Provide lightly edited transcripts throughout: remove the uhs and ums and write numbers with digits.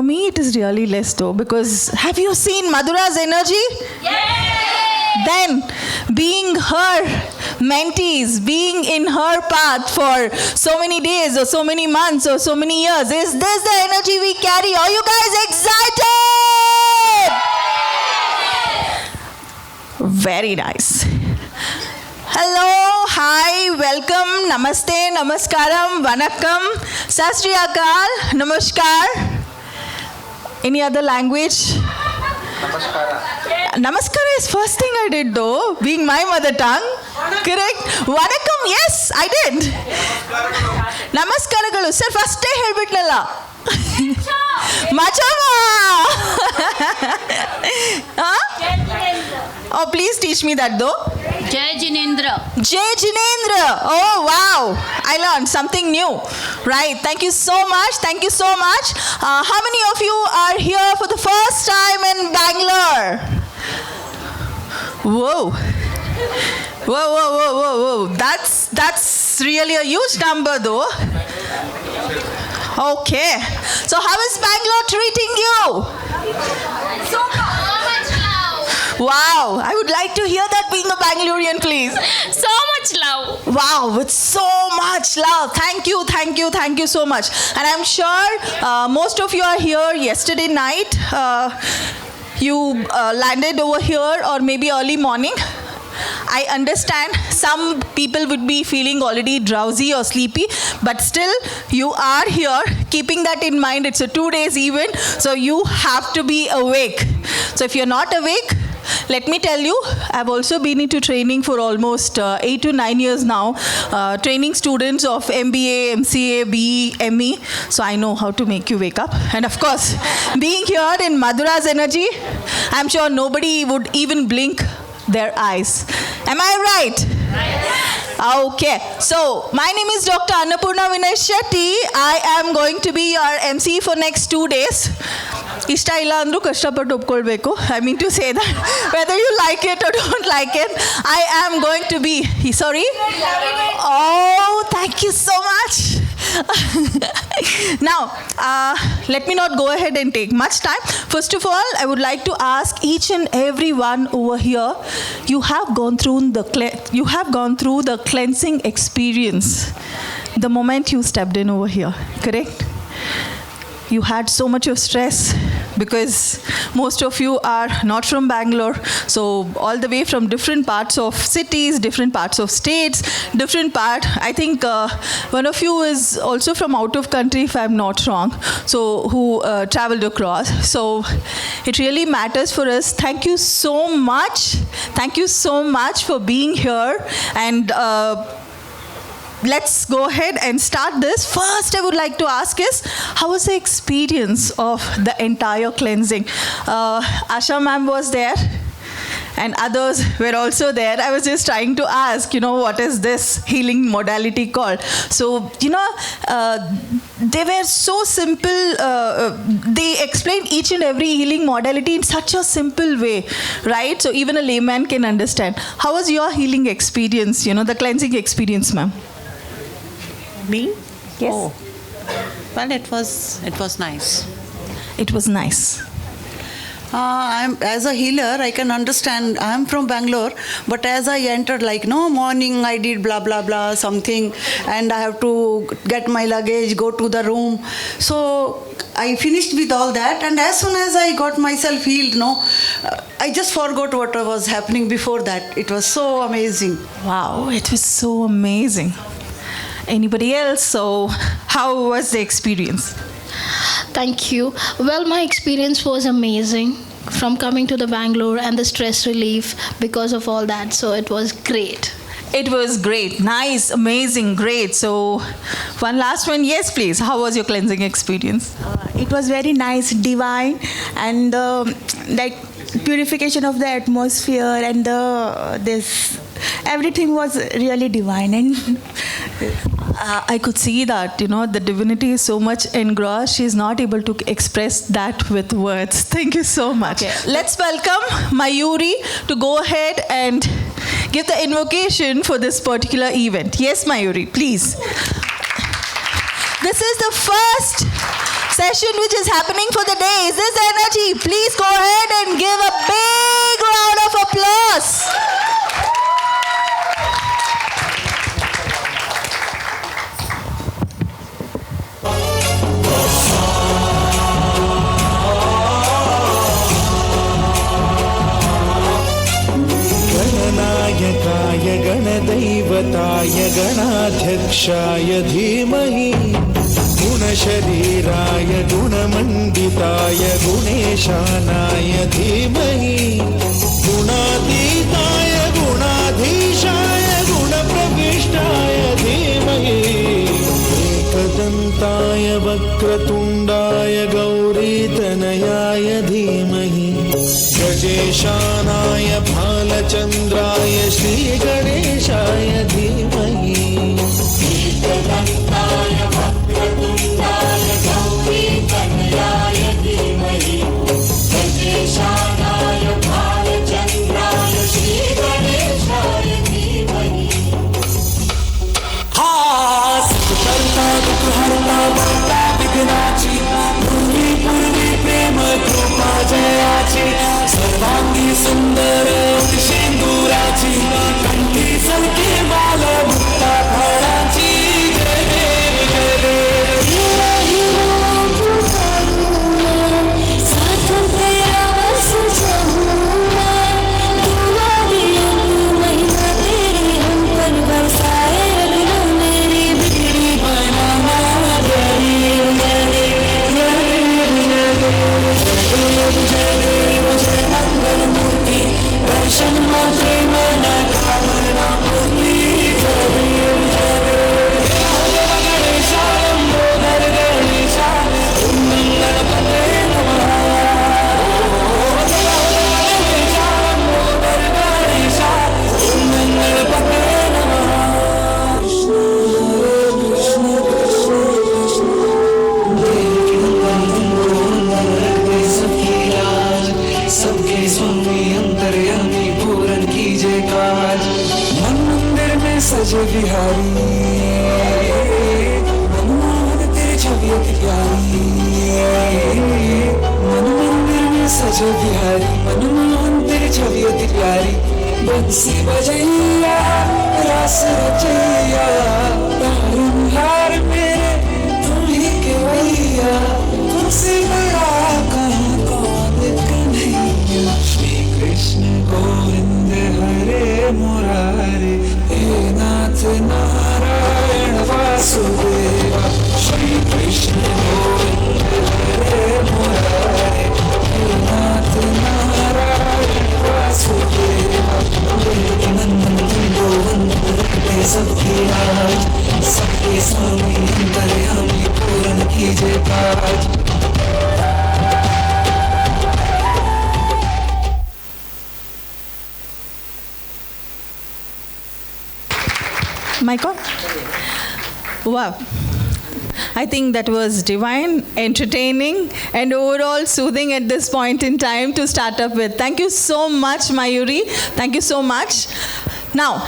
For me, it is really less though, because have you seen Madhura's energy? Yes! Then, being her mentees, being in her path for so many days or so many months or so many years, is this the energy we carry? Are you guys excited? Very nice. Hello, hi, welcome, namaste, namaskaram, vanakkam, sat sri akal, namaskar. Any other language? Namaskara. Namaskara is first thing I did though, being my mother tongue. Correct? Vanakkam, yes, I did. Namaskaraಗಳು sir ಫಸ್ಟೇ ಹೇಳ್ಬಿಟ್ನಲ್ಲ ಮಚಮ್ಮ. Oh, please teach me that though. Jai Jinendra. Jai Jinendra. Oh, wow. I learned something new. Right. Thank you so much. Thank you so much. How many of you are here for the first time in Bangalore? Whoa. Whoa, whoa, whoa, whoa, whoa. That's really a huge number though. Okay. So how is Bangalore treating you? So much love. Wow. I would like to hear that being a Bangalorean, please. So much love. Wow, with so much love. Thank you, thank you, thank you so much. And I'm sure most of you are here yesterday night. You landed over here or maybe early morning. I understand some people would be feeling already drowsy or sleepy, but still you are here. Keeping that in mind, it's a 2 days event, so you have to be awake. So if you're not awake, let me tell you, I've also been into training for almost 8 to 9 years now, training students of MBA, MCA, BE, ME, so I know how to make you wake up. And of course, being here in Madhura's energy, I'm sure nobody would even blink their eyes. Am I right? Okay. So, my name is Dr. Annapurna Vinay Shetty. I am going to be your MC for next 2 days. ಇಷ್ಟ ಇಲ್ಲ ಅಂದರೂ ಕಷ್ಟಪಟ್ಟು ಒಪ್ಕೊಳ್ಬೇಕು. I mean to say that whether you like it or don't like it, I am going to be, sorry? Oh, thank you so much. Now, let me not go ahead and take much time. First of all, I would like to ask each and every one over here, you have gone through the cleansing experience the moment you stepped in over here, correct? You had so much of stress because most of you are not from Bangalore, so all the way from different parts of cities, different parts of states, I think one of you is also from out of country if I'm not wrong, so who traveled across. So it really matters for us. Thank you so much for being here, and let's go ahead and start this. First, I would like to ask is, how was the experience of the entire cleansing? Asha ma'am was there and others were also there. I was just trying to ask, what is this healing modality called? So, they were so simple. They explained each and every healing modality in such a simple way, right? So even a layman can understand. How was your healing experience, the cleansing experience, ma'am? Me? Yes. Oh. Well, it was nice. It was nice. As a healer, I can understand. I'm from Bangalore, but as I entered, morning I did blah blah blah something, and I have to get my luggage, go to the room. So I finished with all that, and as soon as I got myself healed, I just forgot what was happening before that. It was so amazing. Wow, it was so amazing. Anybody else? So, how was the experience? Thank you. Well, my experience was amazing from coming to the Bangalore and the stress relief because of all that. So, it was great. It was great. Nice, amazing, great. So, one last one. Yes, please. How was your cleansing experience? It was very nice, divine, and like purification of the atmosphere and this everything was really divine. And I could see that, the divinity is so much engrossed, she's not able to express that with words. Thank you so much. Okay. Let's welcome Mayuri to go ahead and give the invocation for this particular event. Yes, Mayuri, please. This is the first session which is happening for the day. Is this energy? Please go ahead and give a big round of applause. गणनायकाय गणदैवताय गणाध्यक्षाय धीमहि गुणशरीराय गुणमण्डिताय गुणेशानाय धीमहि गुणातीताय गुणाधीशाय गुणप्रविष्टाय धीमहि एकदन्ताय वक्रतुण्डाय गौरीतनयाय धीमहि गजेशानाय भालचन्द्राय श्रीगणेशाय धीमहि एकदन्ताय वक्रतुण्डाय गौरीतनयाय धीमहि गजेशानाय भालचन्द्राय श्रीगणेशाय धीमहि करता दुःखहर्ता भक्ता विघ्नाची पूर्वी प्रेम कृपा जयाची सर्वांगी सुंदर सिंदुराची कंठी सलकी माल मुक्ता फळाची जय देव जय देव सजे बिहारी मनमोहन तेरी छवि अति प्यारी मन मंदिर में सजे बिहारी मनमोहन तेरी छवि अति प्यारी बंसी बजैया रस रचैया तारनहार मेरे तुम ही के भैया तुमसे बड़ा कहाँ कौन कन्हैया श्री कृष्ण गोविंद हरे मुरारे नाथ नारायण वासुदेवा श्री कृष्ण गोविंद हरे मुरारे नाथ नारायण वासुदेवा नंदन गोविंद रखते सबके राज सबके स्वामी अंतर्यामी पूर्ण कीजिए काज Mic on? Wow. I think that was divine, entertaining, and overall soothing at this point in time to start up with. Thank you so much, Mayuri. Thank you so much. Now,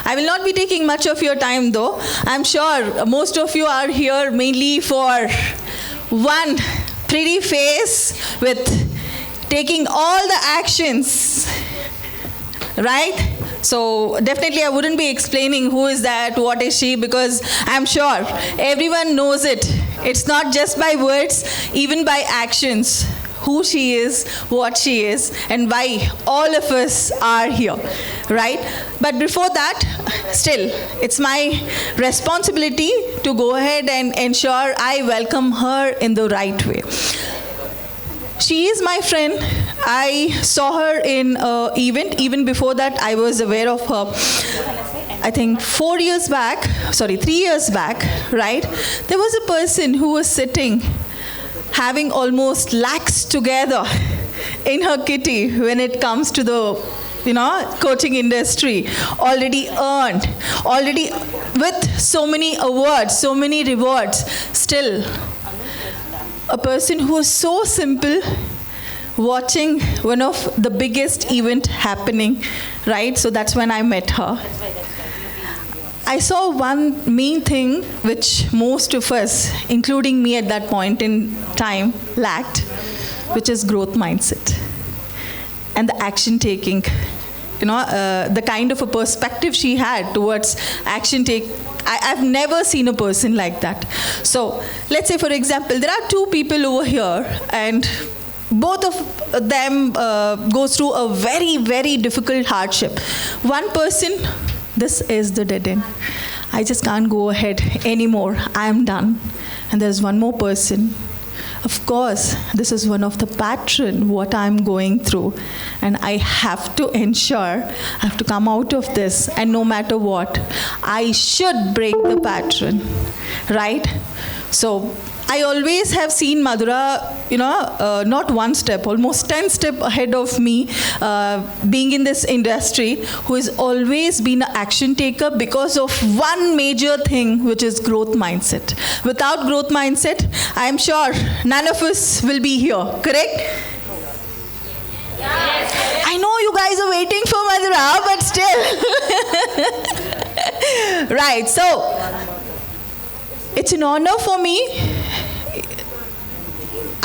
I will not be taking much of your time though. I'm sure most of you are here mainly for one pretty face with taking all the actions, right? So definitely I wouldn't be explaining who is that, what is she, because I'm sure everyone knows it. It's not just by words, even by actions, who she is, what she is, and why all of us are here, right? But before that, still, it's my responsibility to go ahead and ensure I welcome her in the right way. She is my friend. I saw her in an event. Even before that, I was aware of her. I think 3 years back, right? There was a person who was sitting, having almost lakhs together in her kitty when it comes to the, coaching industry. Already earned, already with so many awards, so many rewards. Still, a person who was so simple, watching one of the biggest event happening, right? So that's when I met her. I saw one main thing which most of us, including me at that point in time, lacked, which is growth mindset and the action taking. The kind of a perspective she had towards action take. I've never seen a person like that. So let's say, for example, there are two people over here, and both of them goes through a very, very difficult hardship. One person, this is the dead end. I just can't go ahead anymore. I am done. And there's one more person. Of course, this is one of the pattern what I'm going through, and I have to ensure I have to come out of this, and no matter what, I should break the pattern, right? So I always have seen Madhura, not one step, almost 10 steps ahead of me, being in this industry, who has always been an action taker because of one major thing, which is growth mindset. Without growth mindset, I am sure none of us will be here, correct? Yes. I know you guys are waiting for Madhura, but still. Right, so it's an honor for me.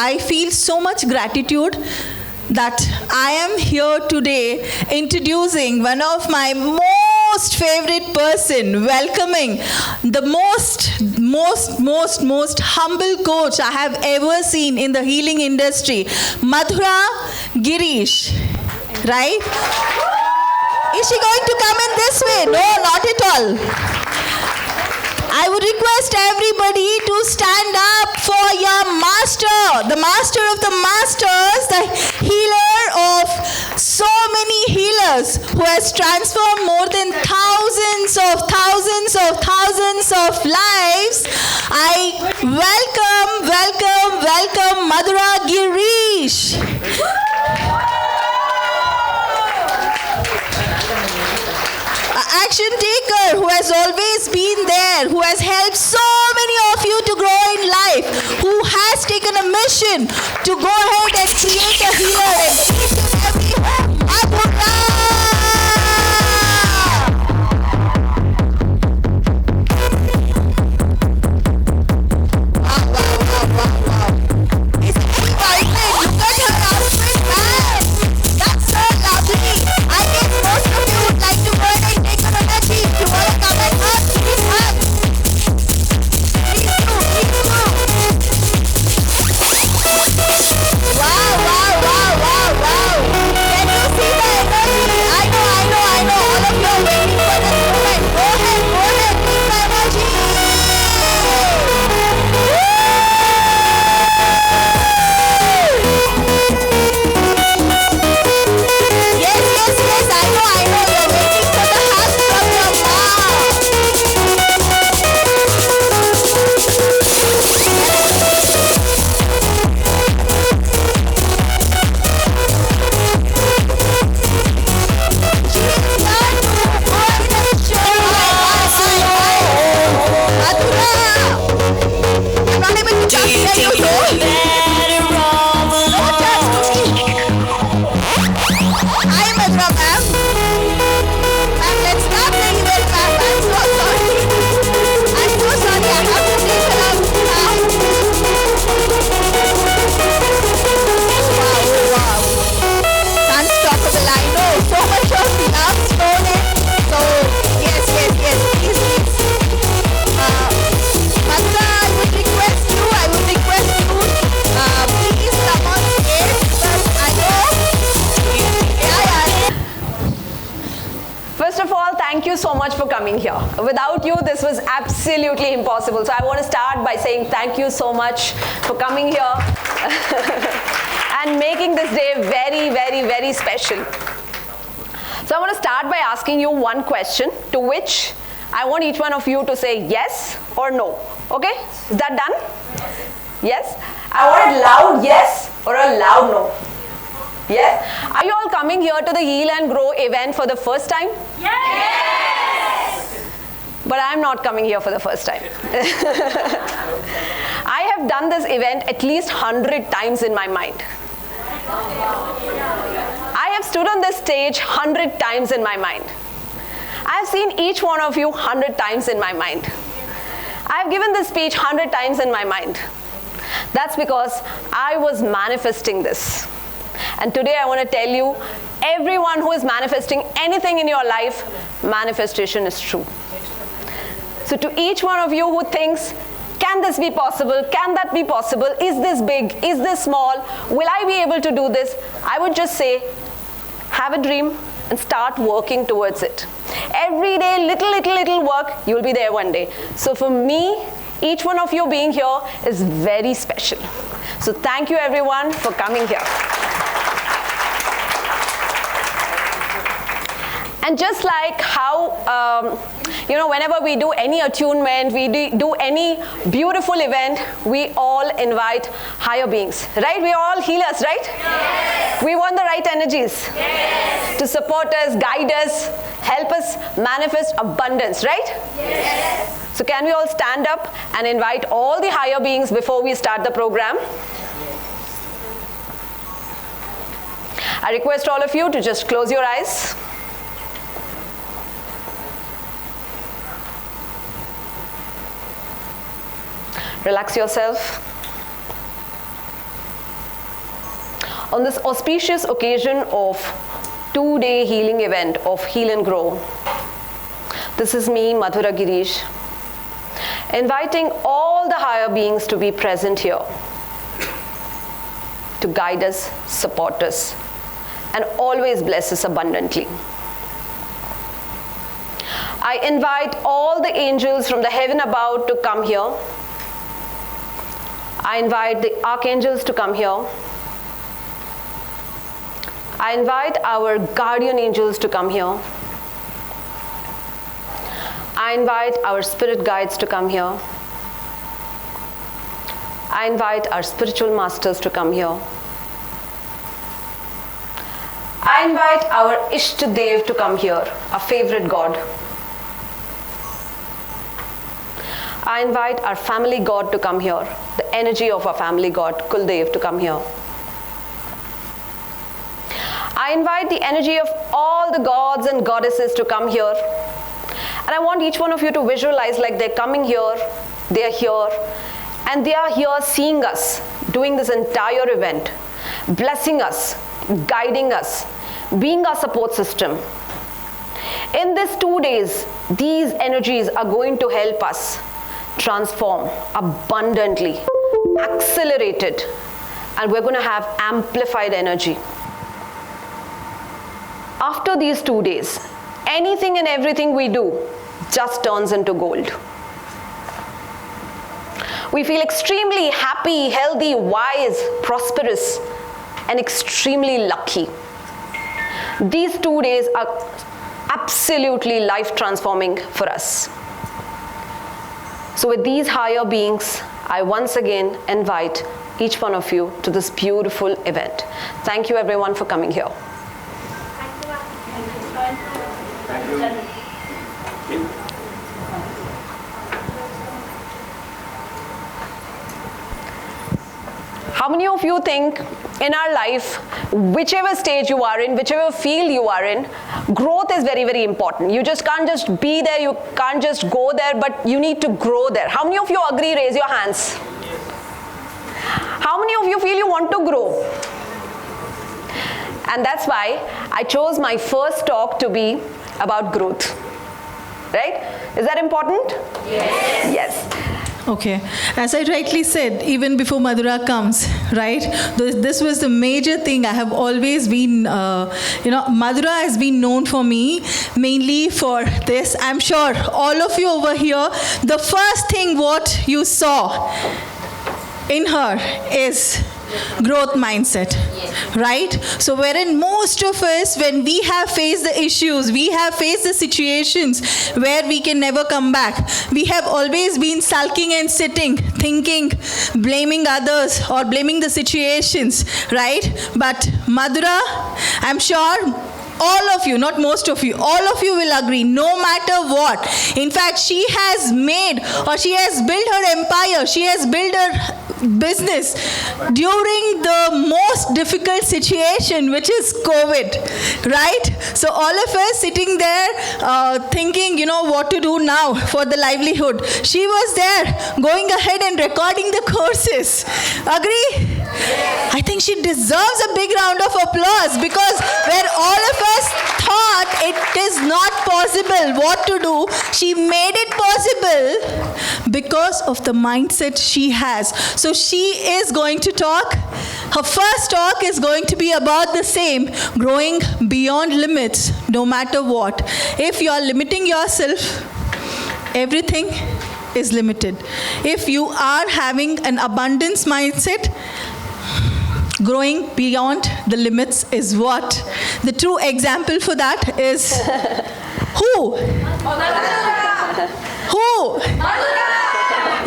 I feel so much gratitude that I am here today introducing one of my most favorite person, welcoming the most humble coach I have ever seen in the healing industry, Madhura Girish, right? Is she going to come in this way? No, not at all. I would request everybody to stand up for your master, the master of the masters, the healer of so many healers, who has transformed more than thousands of lives. I welcome Madhura Girish. Action taker who has always been there, who has helped so many of you to grow in life, who has taken a mission to go ahead and create a healer in each and every home. Madhura! Wow. Is he vibrant? Look at her outfit, man. That's so lovely. I guess most of you would like to go ahead and take an energy. If you want to come and hug, please hug. Please do. Wow. Can you see the energy? I know. All of you are waiting for this moment. Go ahead. Take the energy. Yes. I know. You're waiting for the hug from your mom. Thank you so much for coming here. Without you, this was absolutely impossible. So I want to start by saying thank you so much for coming here and making this day very special. So I want to start by asking you one question, to which I want each one of you to say yes or no. Okay? Is that done? Yes? I want a loud yes or a loud no. Yes? Are you all coming here to the Heal and Grow event for the first time? Yes! But I'm not coming here for the first time. I have done this event at least 100 times in my mind. I have stood on this stage 100 times in my mind. I I've seen each one of you 100 times in my mind. I've given this speech 100 times in my mind. That's because I was manifesting this. And today I want to tell you, everyone who is manifesting anything in your life, manifestation is true. So to each one of you who thinks, can this be possible? Can that be possible? Is this big? Is this small? Will I be able to do this? I would just say, have a dream and start working towards it. Every day, little work, you'll be there one day. So for me, each one of you being here is very special. So thank you everyone for coming here. And just like how, whenever we do any attunement, we do any beautiful event, we all invite higher beings, right? We are all healers, right? Yes. We want the right energies to support us, guide us, help us manifest abundance, right? Yes. So can we all stand up and invite all the higher beings before we start the program? I request all of you to just close your eyes. Relax yourself. On this auspicious occasion of 2-day healing event of Heal and Grow, this is me, Madhura Girish, inviting all the higher beings to be present here to guide us, support us, and always bless us abundantly. I invite all the angels from the heaven above to come here. I invite the archangels to come here. I invite our guardian angels to come here. I invite our spirit guides to come here. I invite our spiritual masters to come here. I invite our Ishtadev to come here, our favorite god. I invite our family god to come here, the energy of our family god, Kuldev, to come here. I invite the energy of all the gods and goddesses to come here. And I want each one of you to visualize like they're coming here, they're here, and they are here seeing us, doing this entire event, blessing us, guiding us, being our support system. In these 2 days, these energies are going to help us transform abundantly, accelerated, and we're going to have amplified energy. After these 2 days, anything and everything we do just turns into gold. We feel extremely happy, healthy, wise, prosperous, and extremely lucky. These 2 days are absolutely life-transforming for us. So with these higher beings, I once again invite each one of you to this beautiful event. Thank you everyone for coming here. How many of you think in our life, whichever stage you are in, whichever field you are in, growth is very, very important. You just can't just be there, you can't just go there, but you need to grow there. How many of you agree? Raise your hands. How many of you feel you want to grow? And that's why I chose my first talk to be about growth. Right? Is that important? Yes. Yes. Okay. As I rightly said, even before Madhura comes, right? This was the major thing. I have always been, Madhura has been known for me mainly for this. I'm sure all of you over here, the first thing what you saw in her is growth mindset, right? So wherein most of us, when we have faced the issues, we have faced the situations where we can never come back, we have always been sulking and sitting, thinking, blaming others or blaming the situations, right? But Madhura, I'm sure all of you, not most of you, all of you will agree, no matter what. In fact, she has made or she has built her empire, she has built her business during the most difficult situation, which is COVID, right? So all of us sitting there thinking, what to do now for the livelihood. She was there going ahead and recording the courses. Agree? I think she deserves a big round of applause, because where all of us thought it is not possible what to do, she made it possible because of the mindset she has. So she is going to talk. Her first talk is going to be about the same, growing beyond limits no matter what. If you are limiting yourself, everything is limited. If you are having an abundance mindset, growing beyond the limits is what? The true example for that is who? Who?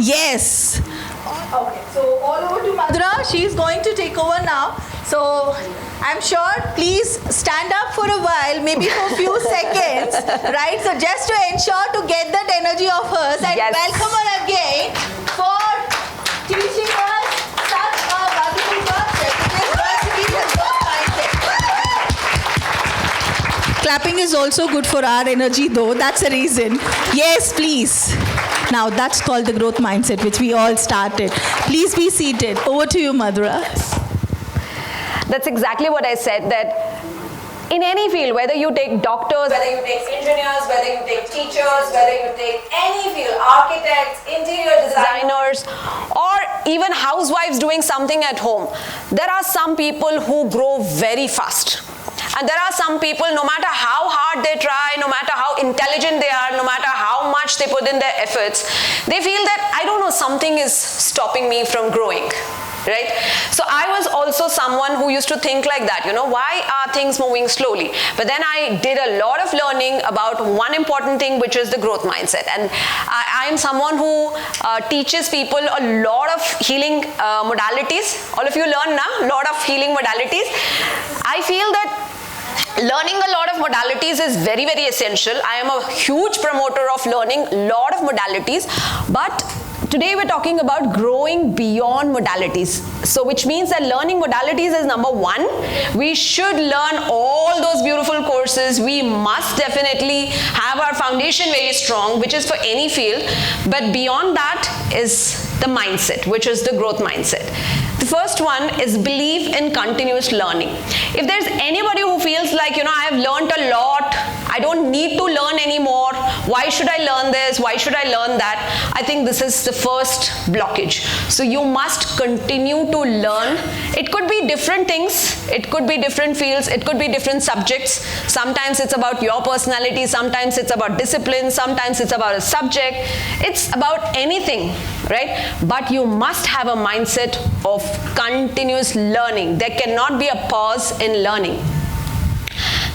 Yes. Okay, so all over to Madhura. She is going to take over now. So I'm sure, please stand up for a while, maybe for a few seconds, right? So just to ensure to get that energy of hers, and welcome her again for teaching us such a wonderful concept. It is going to be the growth mindset. Clapping is also good for our energy, though. That's a reason. Yes, please. Now that's called the growth mindset, which we all started. Please be seated. Over to you, Madhura. That's exactly what I said, that in any field, whether you take doctors, whether you take engineers, whether you take teachers, whether you take any field, architects, interior designers, or even housewives doing something at home, there are some people who grow very fast. And there are some people, no matter how hard they try, no matter how intelligent they are, no matter how much they put in their efforts, they feel that, I don't know, something is stopping me from growing. Right? So I was also someone who used to think like that, why are things moving slowly? But then I did a lot of learning about one important thing, which is the growth mindset. And I am someone who teaches people a lot of healing modalities. All of you learn now, a lot of healing modalities. I feel that learning a lot of modalities is very, very essential. I am a huge promoter of learning a lot of modalities, but today we're talking about growing beyond modalities. So which means that learning modalities is number one. We should learn all those beautiful courses. We must definitely have our foundation very strong, which is for any field. But beyond that is the mindset, which is the growth mindset. The first one is believe in continuous learning. If there's anybody who feels like, I have learned a lot, I don't need to learn anymore, why should I learn this, why should I learn that? I think this is the first blockage. So you must continue to learn. It could be different things, it could be different fields, it could be different subjects. Sometimes it's about your personality, sometimes it's about discipline, sometimes it's about a subject. It's about anything, right? But you must have a mindset of continuous learning. There cannot be a pause in learning.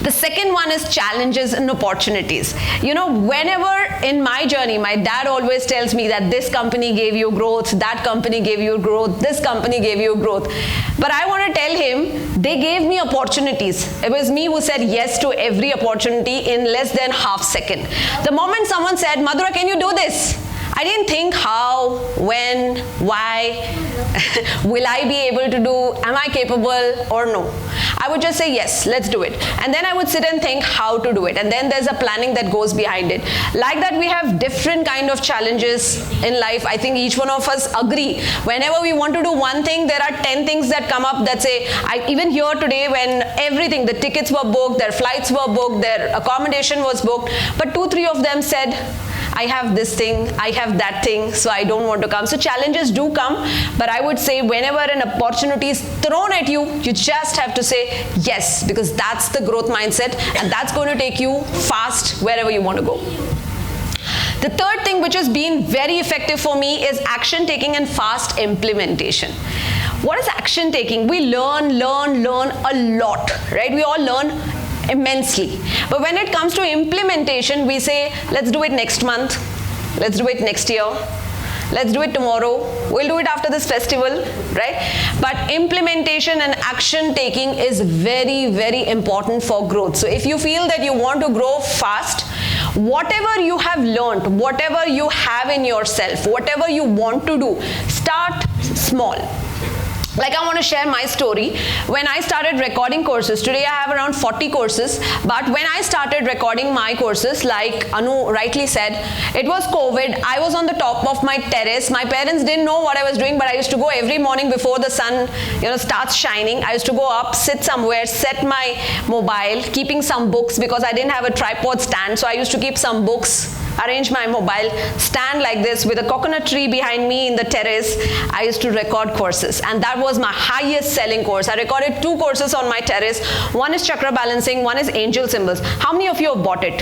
The second one is challenges and opportunities. Whenever in my journey, my dad always tells me that this company gave you growth, that company gave you growth, this company gave you growth. But I want to tell him, they gave me opportunities. It was me who said yes to every opportunity in less than half second. The moment someone said, Madhura, can you do this? I didn't think how, when, why, will I be able to do, am I capable or no. I would just say yes, let's do it. And then I would sit and think how to do it. And then there's a planning that goes behind it. Like that, we have different kind of challenges in life. I think each one of us agree. Whenever we want to do one thing, there are 10 things that come up that say, even here today when everything, the tickets were booked, their flights were booked, their accommodation was booked, but 2-3 of them said, I have this thing, I have that thing, so I don't want to come. So challenges do come, but I would say whenever an opportunity is thrown at you, you just have to say yes, because that's the growth mindset, and that's going to take you fast wherever you want to go. The third thing which has been very effective for me is action taking and fast implementation. What is action taking? We learn a lot, right? We all learn immensely. But when it comes to implementation, we say, let's do it next month, let's do it next year, let's do it tomorrow, we'll do it after this festival, right? But implementation and action taking is very, very important for growth. So if you feel that you want to grow fast, whatever you have learned, whatever you have in yourself, whatever you want to do, start small. Like, I want to share my story. When I started recording courses, today I have around 40 courses, but when I started recording my courses, like Anu rightly said, it was COVID. I was on the top of my terrace. My parents didn't know what I was doing, but I used to go every morning before the sun, starts shining. I used to go up, sit somewhere, set my mobile, keeping some books because I didn't have a tripod stand, so I used to keep some books, arrange my mobile, stand like this with a coconut tree behind me in the terrace. I used to record courses, and that was my highest selling course. I recorded 2 courses on my terrace. One is chakra balancing, one is angel symbols. How many of you have bought it?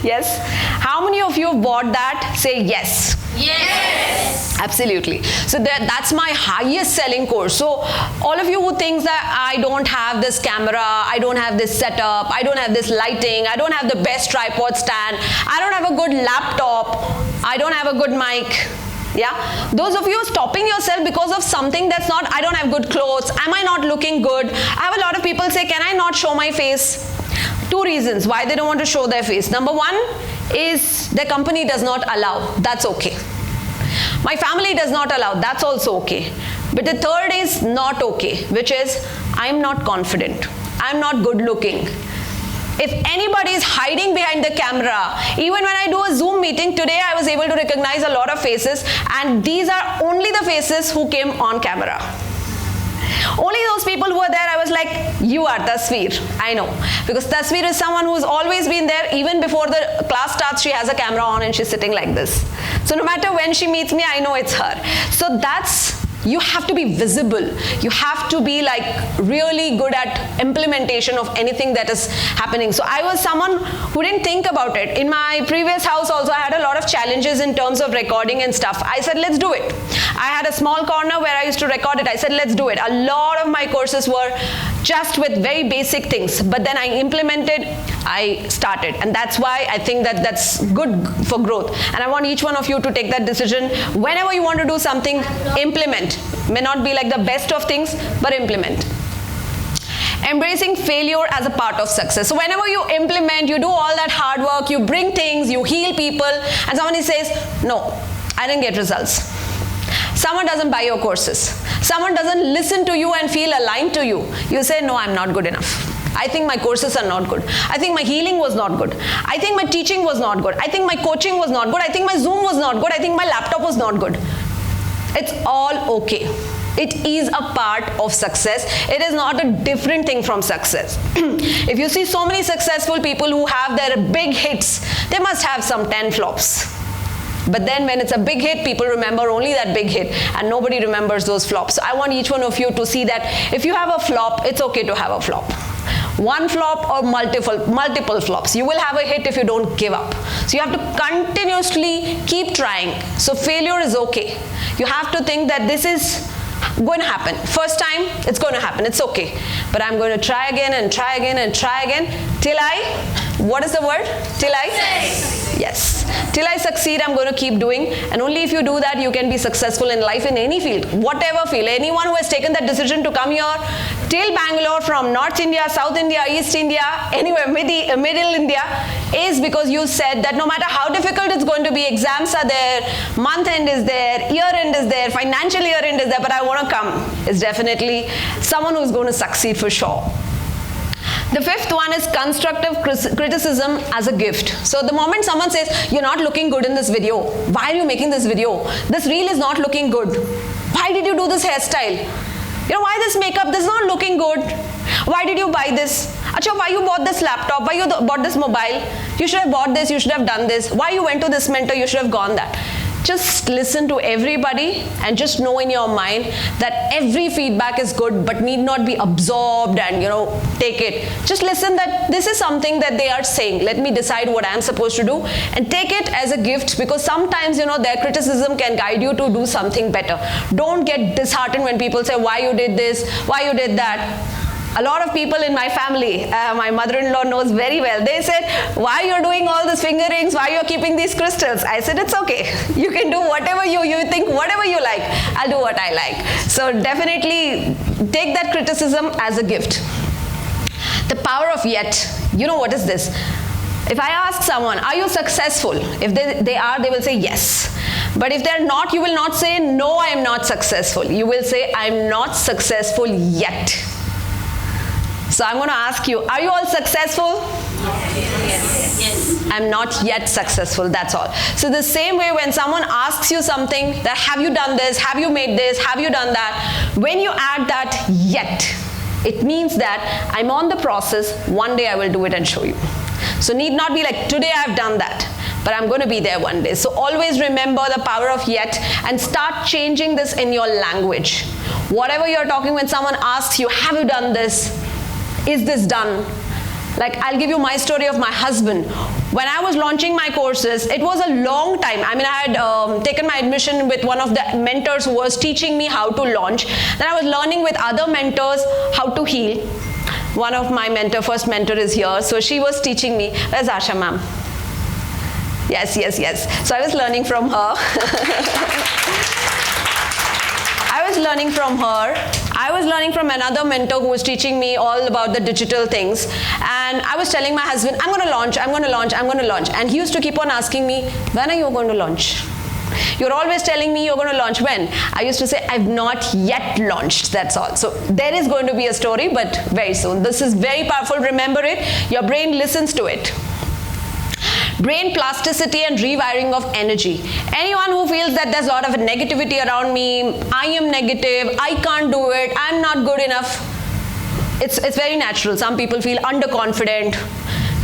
Yes. How many of you have bought that? Say yes. Yes. Absolutely. So that's my highest selling course. So all of you who think that I don't have this camera, I don't have this setup, I don't have this lighting, I don't have the best tripod stand, I don't have a good laptop, I don't have a good mic. Yeah, those of you stopping yourself because of something that's not, I don't have good clothes, am I not looking good? I have a lot of people say, can I not show my face? 2 reasons why they don't want to show their face. Number 1 is their company does not allow. That's okay. My family does not allow. That's also okay. But the third is not okay, which is I'm not confident. I'm not good looking. If anybody is hiding behind the camera, even when I do a Zoom meeting today, I was able to recognize a lot of faces, and these are only the faces who came on camera. Only those people who were there, I was like, you are Tasveer. I know. Because Tasveer is someone who's always been there. Even before the class starts, she has a camera on and she's sitting like this. So no matter when she meets me, I know it's her. So you have to be visible. You have to be like really good at implementation of anything that is happening. So I was someone who didn't think about it. In my previous house also, I had a lot of challenges in terms of recording and stuff. I said, let's do it. I had a small corner where I used to record it. I said, let's do it. A lot of my courses were just with very basic things. But then I implemented, I started. And that's why I think that that's good for growth. And I want each one of you to take that decision. Whenever you want to do something, implement. May not be like the best of things, but implement. Embracing failure as a part of success. So whenever you implement, you do all that hard work, you bring things, you heal people, and somebody says, no, I didn't get results. Someone doesn't buy your courses. Someone doesn't listen to you and feel aligned to you. You say, no, I'm not good enough. I think my courses are not good. I think my healing was not good. I think my teaching was not good. I think my coaching was not good. I think my Zoom was not good. I think my laptop was not good. It's all okay. It is a part of success. It is not a different thing from success. If you see so many successful people who have their big hits, they must have some 10 flops. But then when it's a big hit, people remember only that big hit and nobody remembers those flops. So I want each one of you to see that if you have a flop, it's okay to have a flop. One flop or multiple flops. You will have a hit if you don't give up. So you have to continuously keep trying. So failure is okay. You have to think that this is going to happen. First time, it's going to happen. It's okay. But I'm going to try again and try again and try again till what is the word? Till yes. Till I succeed, I'm going to keep doing. And only if you do that, you can be successful in life in any field, whatever field. Anyone who has taken that decision to come here till Bangalore from North India, South India, East India, anywhere, Middle India, is because you said that no matter how difficult it's going to be, exams are there, month end is there, year end is there, financial year end is there, but I want to come. Is definitely someone who's going to succeed for sure. The fifth one is constructive criticism as a gift. So the moment someone says, you're not looking good in this video. Why are you making this video? This reel is not looking good. Why did you do this hairstyle? Why this makeup? This is not looking good. Why did you buy this? Acha, why you bought this laptop? Why you bought this mobile? You should have bought this. You should have done this. Why you went to this mentor? You should have gone that. Just listen to everybody and just know in your mind that every feedback is good but need not be absorbed and take it. Just listen that this is something that they are saying. Let me decide what I am supposed to do and take it as a gift, because sometimes their criticism can guide you to do something better. Don't get disheartened when people say why you did this, why you did that. A lot of people in my family, my mother-in-law knows very well. They said, why you're doing all these finger rings? Why you're keeping these crystals? I said, it's okay. You can do whatever you think, whatever you like. I'll do what I like. So definitely take that criticism as a gift. The power of yet. You know what is this? If I ask someone, are you successful? If they are, they will say yes. But if they're not, you will not say, no, I am not successful. You will say, I'm not successful yet. So I'm going to ask you, are you all successful? Yes. I'm not yet successful, that's all. So the same way when someone asks you something, that have you done this, have you made this, have you done that? When you add that yet, it means that I'm on the process, one day I will do it and show you. So need not be like, today I've done that, but I'm going to be there one day. So always remember the power of yet and start changing this in your language. Whatever you're talking, when someone asks you, have you done this? Is this done? Like, I'll give you my story of my husband. When I was launching my courses, it was a long time. I mean, I had taken my admission with one of the mentors who was teaching me how to launch. Then I was learning with other mentors how to heal. One of my first mentor is here. So she was teaching me. Where's Asha ma'am? Yes. So I was learning from her. I was learning from her. I was learning from another mentor who was teaching me all about the digital things. And I was telling my husband, I'm going to launch. And he used to keep on asking me, when are you going to launch? You're always telling me you're going to launch when? I used to say, I've not yet launched, that's all. So there is going to be a story, but very soon. This is very powerful, remember it. Your brain listens to it. Brain plasticity and rewiring of energy. Anyone who feels that there's a lot of negativity around me, I am negative, I can't do it, I'm not good enough, it's very natural. Some people feel underconfident.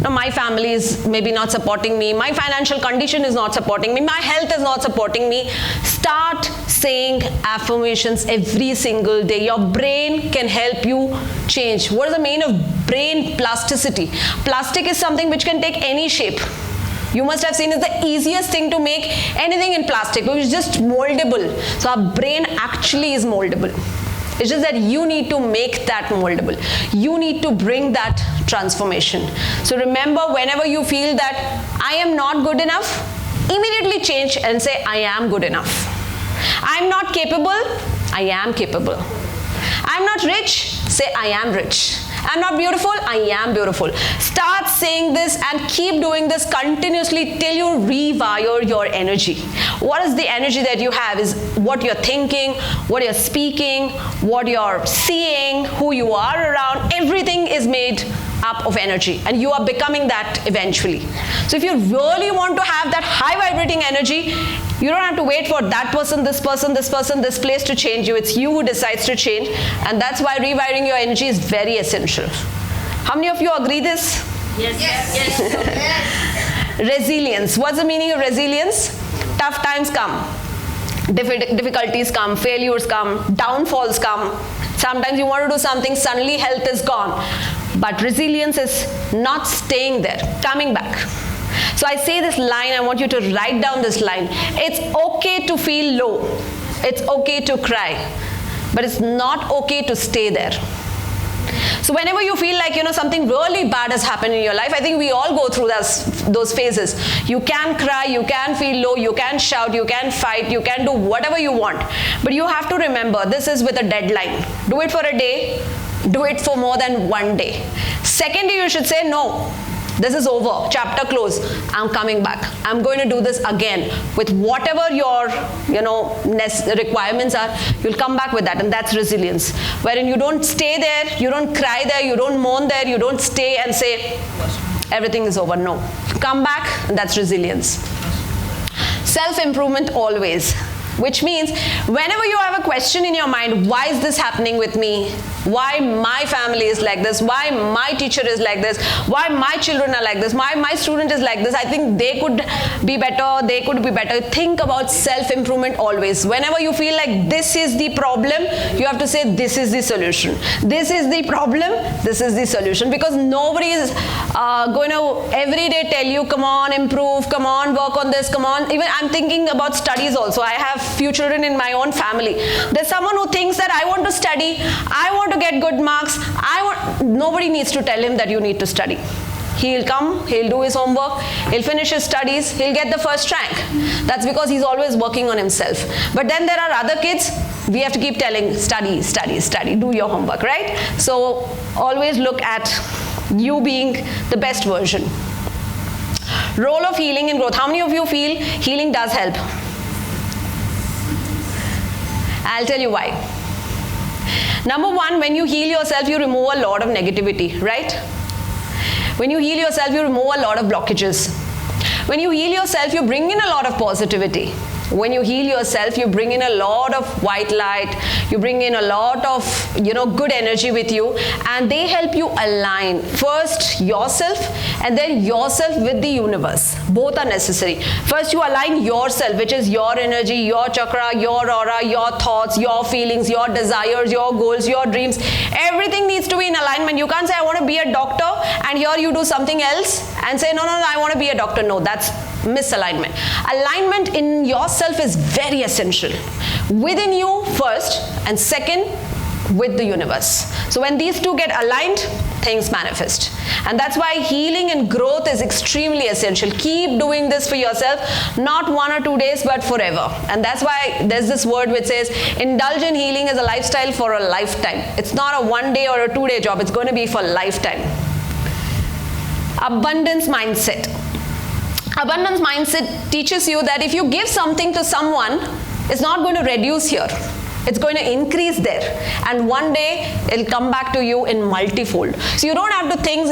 Now, my family is maybe not supporting me, my financial condition is not supporting me, my health is not supporting me. Start saying affirmations every single day. Your brain can help you change. What is the meaning of brain plasticity? Plastic is something which can take any shape. You must have seen it's the easiest thing to make anything in plastic, which is just moldable. So our brain actually is moldable. It's just that you need to make that moldable. You need to bring that transformation. So remember, whenever you feel that I am not good enough, immediately change and say I am good enough. I'm not capable, I am capable. I'm not rich, say I am rich. I'm not beautiful, I am beautiful. Start saying this and keep doing this continuously till you rewire your energy. What is the energy that you have? Is what you're thinking, what you're speaking, what you're seeing, who you are around. Everything is made up of energy, and you are becoming that eventually. So if you really want to have that high vibrating energy, you don't have to wait for that person, this place to change you. It's you who decides to change, and that's why rewiring your energy is very essential. How many of you agree this? Yes. Resilience. What's the meaning of resilience? Tough times come, difficulties come, failures come, downfalls come. Sometimes you want to do something, suddenly health is gone. But resilience is not staying there, coming back. So I say this line, I want you to write down this line. It's okay to feel low. It's okay to cry. But it's not okay to stay there. So whenever you feel like, something really bad has happened in your life, I think we all go through those phases. You can cry, you can feel low, you can shout, you can fight, you can do whatever you want. But you have to remember, this is with a deadline. Do it for a day, do it for more than one day. Second day, you should say, no, this is over, chapter close, I'm coming back. I'm going to do this again with whatever your requirements are. You'll come back with that, and that's resilience. Wherein you don't stay there, you don't cry there, you don't moan there, you don't stay and say everything is over. No, come back, and that's resilience. Self-improvement always. Which means whenever you have a question in your mind, why is this happening with me? Why my family is like this? Why my teacher is like this? Why my children are like this? Why my student is like this? I think they could be better, they could be better. Think about self-improvement always. Whenever you feel like this is the problem, you have to say this is the solution. This is the problem, this is the solution. Because nobody is going to every day tell you, come on, improve, come on, work on this, come on. Even I'm thinking about studies also. I have few children in my own family. There's someone who thinks that I want to study, I want to get good marks, nobody needs to tell him that you need to study. He'll come, he'll do his homework, he'll finish his studies, he'll get the first rank. That's because he's always working on himself. But then there are other kids, we have to keep telling, study, study, study, do your homework, right? So always look at you being the best version. Role of healing in growth. How many of you feel healing does help? I'll tell you why. Number one, when you heal yourself, you remove a lot of negativity, right? When you heal yourself, you remove a lot of blockages. When you heal yourself, you bring in a lot of positivity. When you heal yourself, you bring in a lot of white light, you bring in a lot of, good energy with you, and they help you align first yourself and then yourself with the universe. Both are necessary. First, you align yourself, which is your energy, your chakra, your aura, your thoughts, your feelings, your desires, your goals, your dreams. Everything needs to be in alignment. You can't say, I want to be a doctor, and here you do something else and say, no, I want to be a doctor. No, that's misalignment. Alignment in yourself is very essential. Within you first, and second, with the universe. So when these two get aligned, things manifest. And that's why healing and growth is extremely essential. Keep doing this for yourself, not 1 or 2 days, but forever. And that's why there's this word which says, indulge in healing as a lifestyle for a lifetime. It's not a 1 day or a 2 day job. It's going to be for a lifetime. Abundance mindset. Abundance mindset teaches you that if you give something to someone, it's not going to reduce here. It's going to increase there. And one day, it'll come back to you in multifold. So you don't have to think,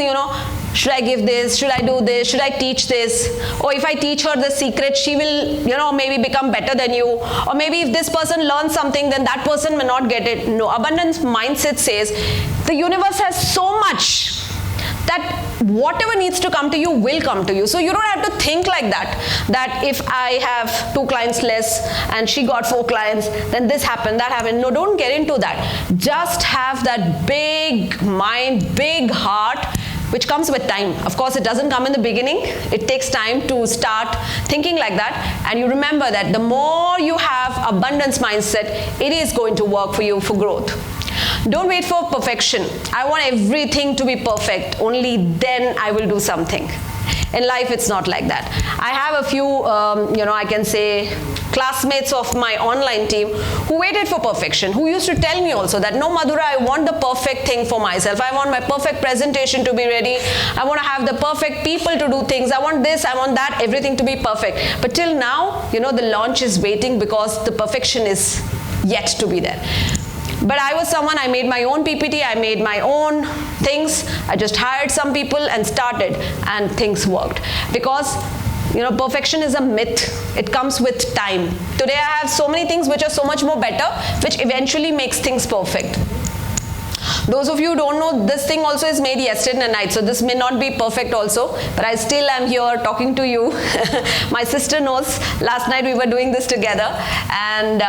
should I give this? Should I do this? Should I teach this? Or if I teach her the secret, she will, maybe become better than you. Or maybe if this person learns something, then that person may not get it. No, abundance mindset says, the universe has so much that whatever needs to come to you will come to you. So you don't have to think like that if I have 2 clients less and she got 4 clients, then this happened, that happened. No, don't get into that. Just have that big mind, big heart, which comes with time. Of course, it doesn't come in the beginning. It takes time to start thinking like that. And you remember that the more you have abundance mindset, it is going to work for you for growth. Don't wait for perfection. I want everything to be perfect. Only then I will do something. In life, it's not like that. I have a few, I can say, classmates of my online team who waited for perfection, who used to tell me also that, no, Madhura, I want the perfect thing for myself. I want my perfect presentation to be ready. I want to have the perfect people to do things. I want this, I want that, everything to be perfect. But till now, the launch is waiting because the perfection is yet to be there. But I was someone, I made my own PPT, I made my own things. I just hired some people and started, and things worked. Because, perfection is a myth. It comes with time. Today I have so many things which are so much more better, which eventually makes things perfect. Those of you who don't know, this thing also is made yesterday night, so this may not be perfect also, but I still am here talking to you. My sister knows, last night we were doing this together, and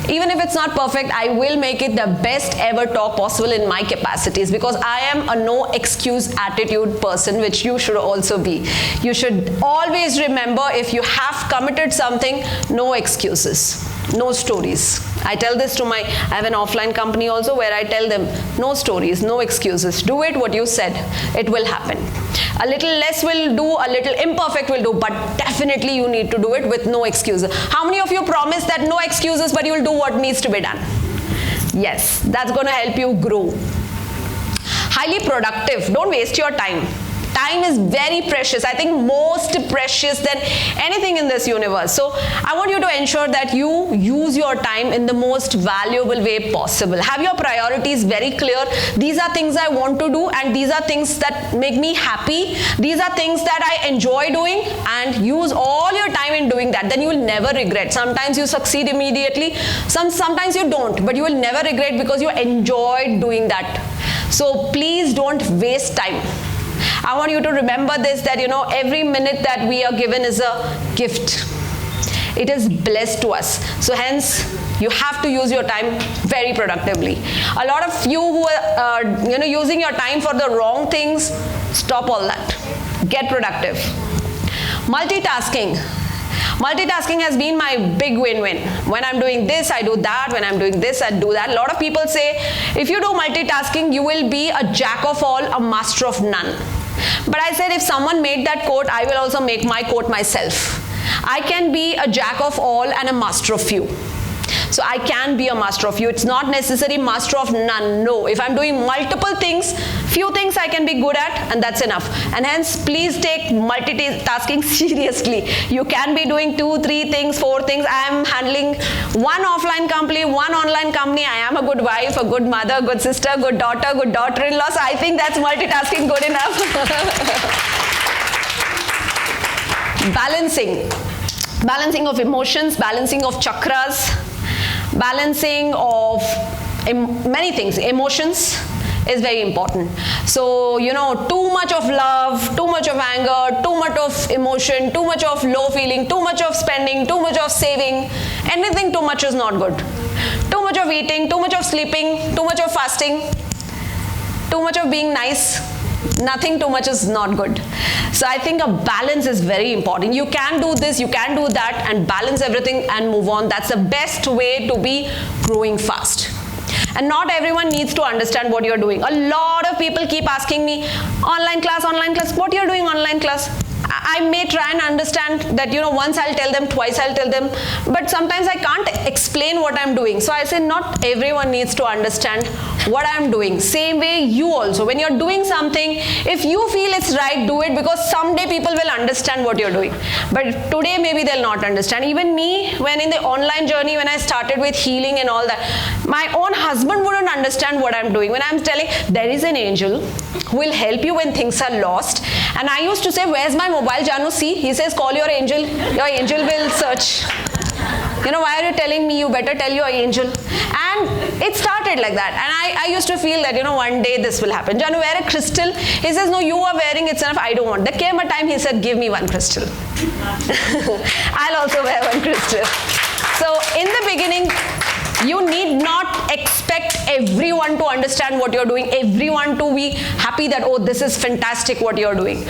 even if it's not perfect, I will make it the best ever talk possible in my capacities, because I am a no excuse attitude person, which you should also be. You should always remember, if you have committed something, no excuses, no stories. I tell this to I have an offline company also where I tell them, no stories, no excuses. Do it what you said. It will happen. A little less will do, a little imperfect will do, but definitely you need to do it with no excuses. How many of you promise that no excuses, but you will do what needs to be done? Yes, that's going to help you grow. Highly productive. Don't waste your time. Time is very precious. I think most precious than anything in this universe. So I want you to ensure that you use your time in the most valuable way possible. Have your priorities very clear. These are things I want to do, and these are things that make me happy. These are things that I enjoy doing, and use all your time in doing that. Then you will never regret. Sometimes you succeed immediately. Sometimes you don't, but you will never regret because you enjoyed doing that. So please don't waste time. I want you to remember this, that every minute that we are given is a gift. It is blessed to us. So hence, you have to use your time very productively. A lot of you who are using your time for the wrong things, stop all that. Get productive. Multitasking. Multitasking has been my big win-win. When I'm doing this, I do that. When I'm doing this, I do that. A lot of people say, if you do multitasking, you will be a jack of all, a master of none. But I said, if someone made that quote, I will also make my quote myself. I can be a jack of all and a master of few. So I can be a master of few. It's not necessary master of none. No. If I'm doing multiple things, few things I can be good at, and that's enough. And hence, please take multitasking seriously. You can be doing 2, 3 things, 4 things. I am handling one offline company, one online company. I am a good wife, a good mother, good sister, good daughter, good daughter-in-law. So I think that's multitasking good enough. Balancing of emotions, balancing of chakras, balancing of many things. Emotions is very important. So, too much of love, too much of anger, too much of emotion, too much of low feeling, too much of spending, too much of saving, anything too much is not good. Too much of eating, too much of sleeping, too much of fasting, too much of being nice, nothing too much is not good. So I think a balance is very important. You can do this, you can do that, and balance everything and move on. That's the best way to be growing fast. And not everyone needs to understand what you're doing. A lot of people keep asking me, online class, what you're doing online class? I may try and understand that, once I'll tell them, twice I'll tell them, but sometimes I can't explain what I'm doing. So I say not everyone needs to understand what I'm doing. Same way you also. When you're doing something, if you feel it's right, do it, because someday people will understand what you're doing. But today maybe they'll not understand. Even me, when in the online journey, when I started with healing and all that, my own husband wouldn't understand what I'm doing. When I'm telling, there is an angel who will help you when things are lost. And I used to say, where's my mobile, Janu? See, he says, call your angel will search. Why are you telling me? You better tell your angel. And it started like that. And I used to feel that, one day this will happen. Janu, wear a crystal. He says, no, you are wearing, it's enough. I don't want. There came a time he said, give me one crystal. I'll also wear one crystal. So in the beginning, you need not expect everyone to understand what you're doing, everyone to be happy that, oh, this is fantastic what you're doing.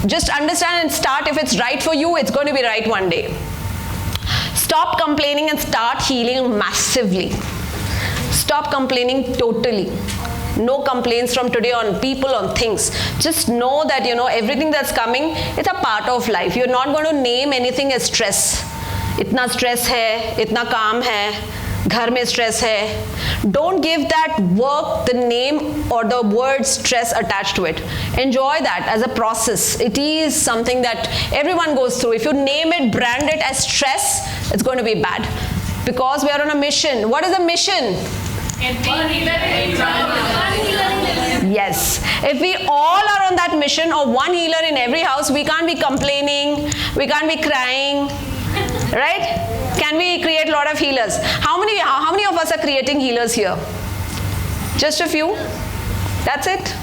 Just understand and start. If it's right for you, it's going to be right one day. Stop complaining and start healing massively. Stop complaining totally. No complaints from today on people, on things. Just know that, everything that's coming, it's a part of life. You're not going to name anything as stress. Itna stress hai, itna kaam hai, ghar mein stress hai. Don't give that work the name or the word stress attached to it. Enjoy that as a process. It is something that everyone goes through. If you name it, brand it as stress, it's going to be bad. Because we are on a mission. What is the mission? Yes. If we all are on that mission of one healer in every house, we can't be complaining, we can't be crying, right? Can we create a lot of healers? How many of us are creating healers here? Just a few? That's it?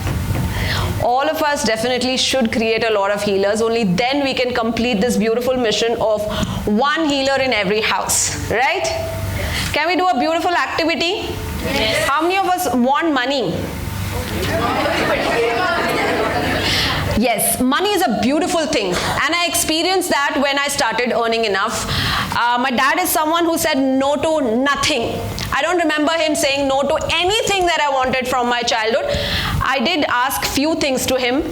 All of us definitely should create a lot of healers. Only then we can complete this beautiful mission of one healer in every house, right? Can we do a beautiful activity? Yes. How many of us want money? Yes, money is a beautiful thing, and I experienced that when I started earning enough. My dad is someone who said no to nothing. I don't remember him saying no to anything that I wanted from my childhood. I did ask few things to him,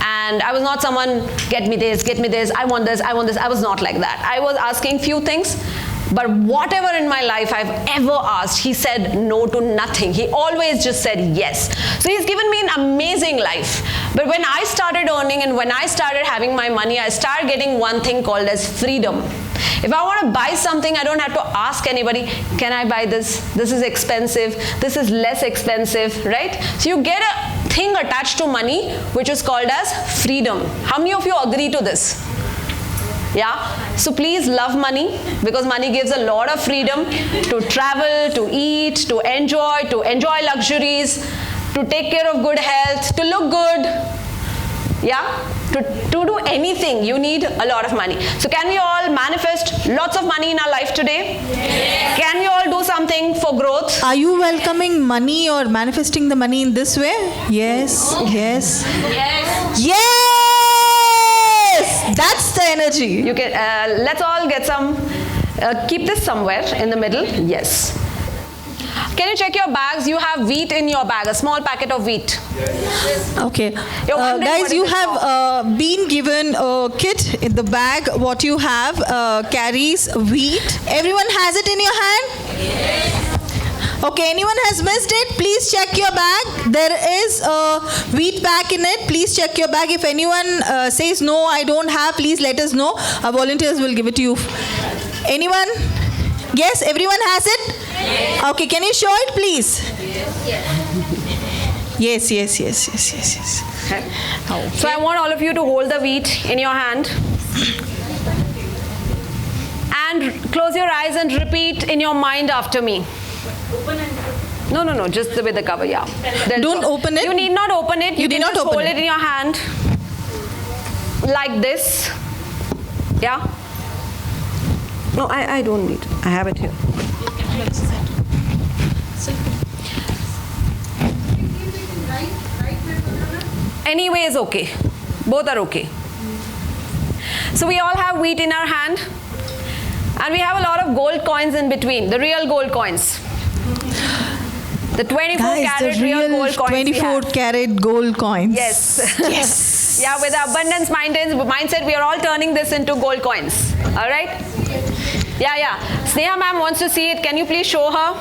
and I was not someone, get me this, I want this. I was not like that. I was asking few things. But whatever in my life I've ever asked, he said no to nothing. He always just said yes. So he's given me an amazing life. But when I started earning and when I started having my money, I started getting one thing called as freedom. If I want to buy something, I don't have to ask anybody, can I buy this? This is expensive. This is less expensive, right? So you get a thing attached to money, which is called as freedom. How many of you agree to this? Yeah, so please love money, because money gives a lot of freedom to travel, to eat, to enjoy luxuries, to take care of good health, to look good. Yeah, to do anything, you need a lot of money. So can we all manifest lots of money in our life today? Yes. Can we all do something for growth? Are you welcoming money or manifesting the money in this way? Yes, yes. Yes. Yes! That's the energy. You can, let's all get some, keep this somewhere in the middle. Yes. Can you check your bags? You have wheat in your bag, a small packet of wheat. Okay. You're wondering what Guys, is you it have been given a kit in the bag. What you have carries wheat. Everyone has it in your hand? Okay, anyone has missed it? Please check your bag. There is a wheat pack in it. Please check your bag. If anyone says, no, I don't have, please let us know. Our volunteers will give it to you. Anyone? Yes, everyone has it? Yes. Okay, can you show it, please? Yes. Yes. Okay. So I want all of you to hold the wheat in your hand. And close your eyes and repeat in your mind after me. No, just with the cover, yeah. Don't open it. You need not open it. You can need not just open hold it. it in your hand. Like this. Yeah? No, I don't need. I have it here. Anyway is okay. Both are okay. So we all have wheat in our hand. And we have a lot of gold coins in between, the real gold coins. The 24 Guys, carat the real gold coins. 24 carat gold coins. Yes. Yes. Yeah, with the abundance mindset, we are all turning this into gold coins. All right? Yeah. Sneha ma'am wants to see it. Can you please show her?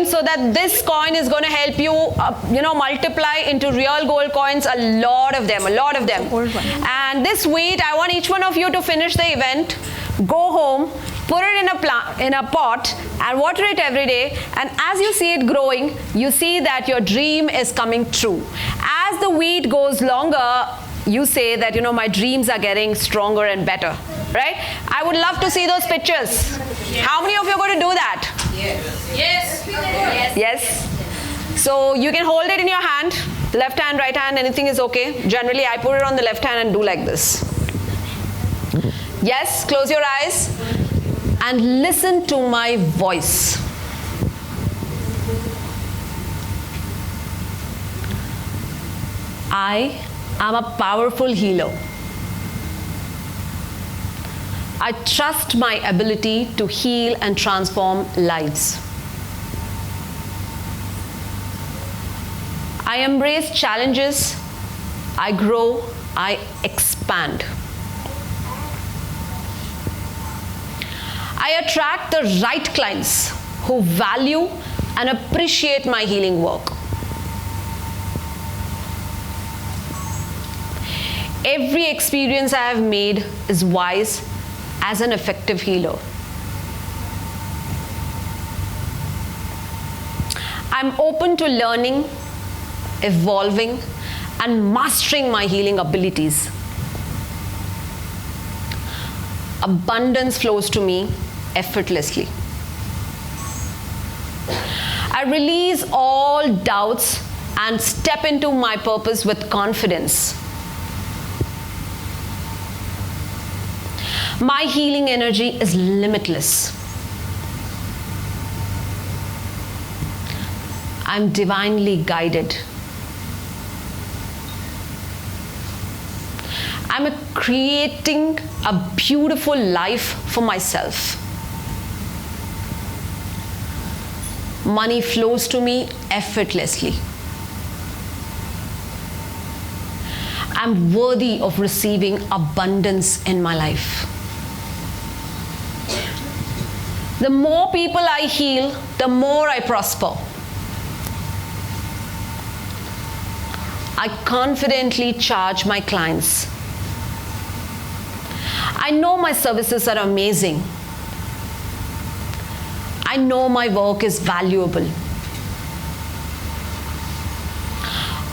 So that this coin is going to help you, multiply into real gold coins, a lot of them. And this wheat, I want each one of you to finish the event, go home, put it in a pot and water it every day. And as you see it growing, you see that your dream is coming true. As the wheat goes longer, you say that, my dreams are getting stronger and better, right? I would love to see those pictures. How many of you are going to do that? Yes. So you can hold it in your hand, left hand, right hand, anything is okay. Generally, I put it on the left hand and do like this. Yes, close your eyes and listen to my voice. I am a powerful healer. I trust my ability to heal and transform lives. I embrace challenges, I grow, I expand. I attract the right clients who value and appreciate my healing work. Every experience I have made is wise as an effective healer. I'm open to learning, evolving, and mastering my healing abilities. Abundance flows to me effortlessly. I release all doubts and step into my purpose with confidence. My healing energy is limitless. I'm divinely guided. I'm creating a beautiful life for myself. Money flows to me effortlessly. I'm worthy of receiving abundance in my life. The more people I heal, the more I prosper. I confidently charge my clients. I know my services are amazing. I know my work is valuable.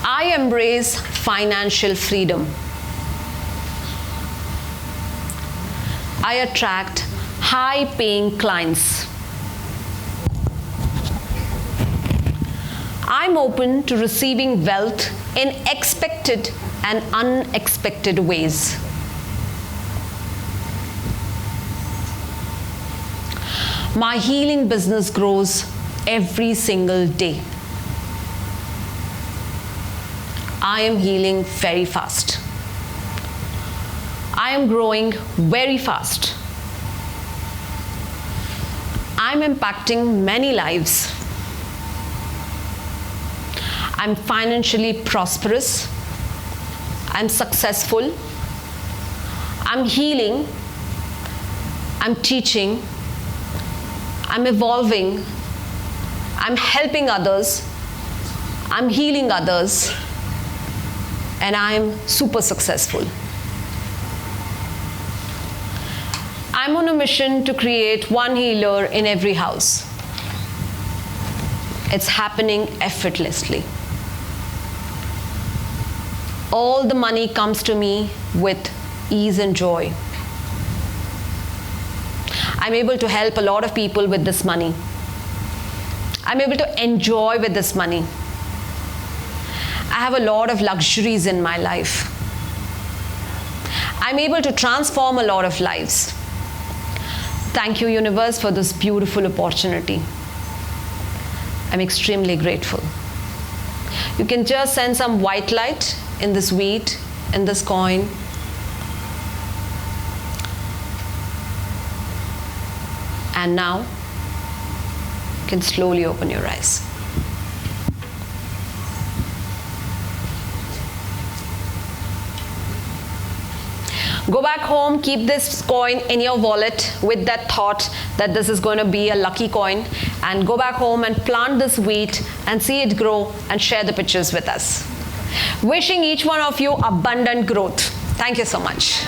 I embrace financial freedom. I attract high-paying clients. I'm open to receiving wealth in expected and unexpected ways. My healing business grows every single day. I am healing very fast. I am growing very fast. I'm impacting many lives. I'm financially prosperous. I'm successful. I'm healing. I'm teaching. I'm evolving. I'm helping others. I'm healing others. And I'm super successful. I'm on a mission to create one healer in every house. It's happening effortlessly. All the money comes to me with ease and joy. I'm able to help a lot of people with this money. I'm able to enjoy with this money. I have a lot of luxuries in my life. I'm able to transform a lot of lives. Thank you, universe, for this beautiful opportunity. I'm extremely grateful. You can just send some white light in this wheat, in this coin. And now, you can slowly open your eyes. Go back home, keep this coin in your wallet with that thought that this is going to be a lucky coin, and go back home and plant this wheat and see it grow and share the pictures with us. Wishing each one of you abundant growth. Thank you so much.